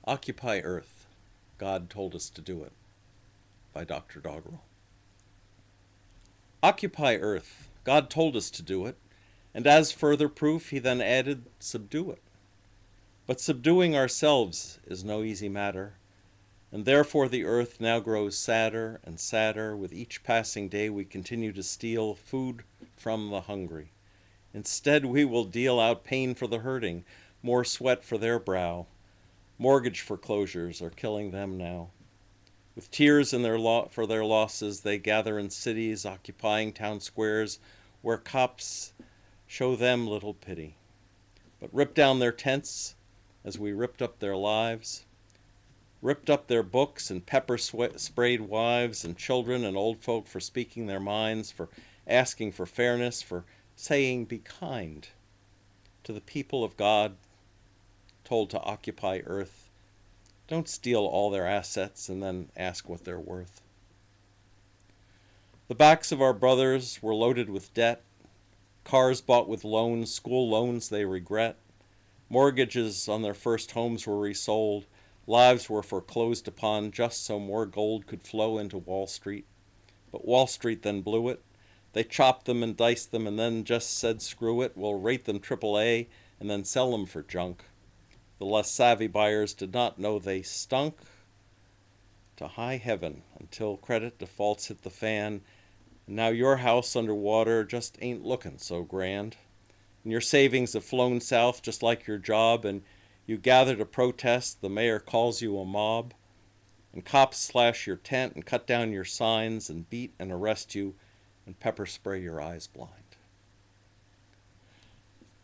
Occupy Earth. God told us to do it, by Dr. Doggerel. Occupy Earth. God told us to do it, and as further proof he then added, subdue it. But subduing ourselves is no easy matter, and therefore the earth now grows sadder and sadder. With each passing day we continue to steal food from the hungry. Instead we will deal out pain for the hurting, more sweat for their brow. Mortgage foreclosures are killing them now. With tears in for their losses, they gather in cities, occupying town squares, where cops show them little pity, but rip down their tents as we ripped up their lives, ripped up their books and pepper-sprayed wives and children and old folk for speaking their minds, for asking for fairness, for saying be kind to the people of God, told to occupy Earth. Don't steal all their assets and then ask what they're worth. The backs of our brothers were loaded with debt, cars bought with loans, school loans they regret. Mortgages on their first homes were resold. Lives were foreclosed upon just so more gold could flow into Wall Street. But Wall Street then blew it. They chopped them and diced them and then just said screw it. We'll rate them AAA and then sell them for junk. The less savvy buyers did not know they stunk to high heaven until credit defaults hit the fan. And now your house underwater just ain't looking so grand. And your savings have flown south just like your job, and you gather to protest. The mayor calls you a mob, and cops slash your tent and cut down your signs and beat and arrest you and pepper spray your eyes blind.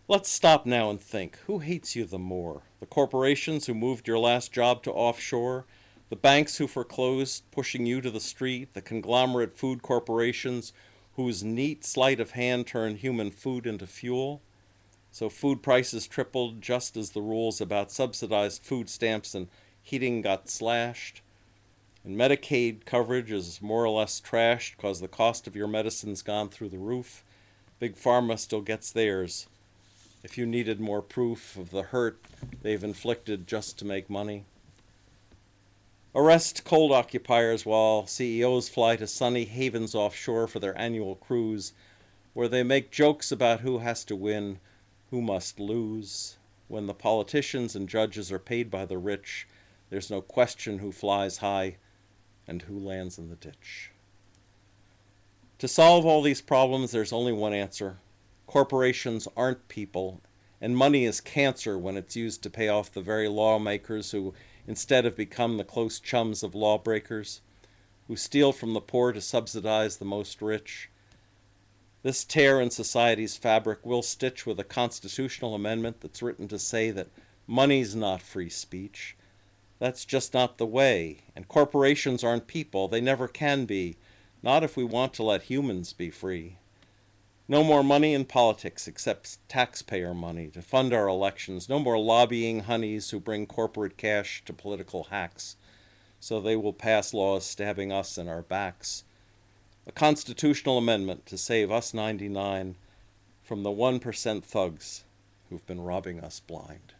Let's stop now and think. Who hates you the more? The corporations who moved your last job to offshore? The banks who foreclosed, pushing you to the street? The conglomerate food corporations whose neat sleight of hand turned human food into fuel? So food prices tripled just as the rules about subsidized food stamps and heating got slashed. And Medicaid coverage is more or less trashed because the cost of your medicine's gone through the roof. Big Pharma still gets theirs. If you needed more proof of the hurt they've inflicted just to make money. Arrest cold occupiers while CEOs fly to sunny havens offshore for their annual cruise, where they make jokes about who has to win, who must lose. When the politicians and judges are paid by the rich, there's no question who flies high and who lands in the ditch. To solve all these problems, there's only one answer. Corporations aren't people, and money is cancer when it's used to pay off the very lawmakers who instead have become the close chums of lawbreakers, who steal from the poor to subsidize the most rich. This tear in society's fabric we'll stitch with a constitutional amendment that's written to say that money's not free speech. That's just not the way, and corporations aren't people. They never can be, not if we want to let humans be free. No more money in politics except taxpayer money to fund our elections. No more lobbying honeys who bring corporate cash to political hacks so they will pass laws stabbing us in our backs. A constitutional amendment to save us 99 from the 1% thugs who've been robbing us blind.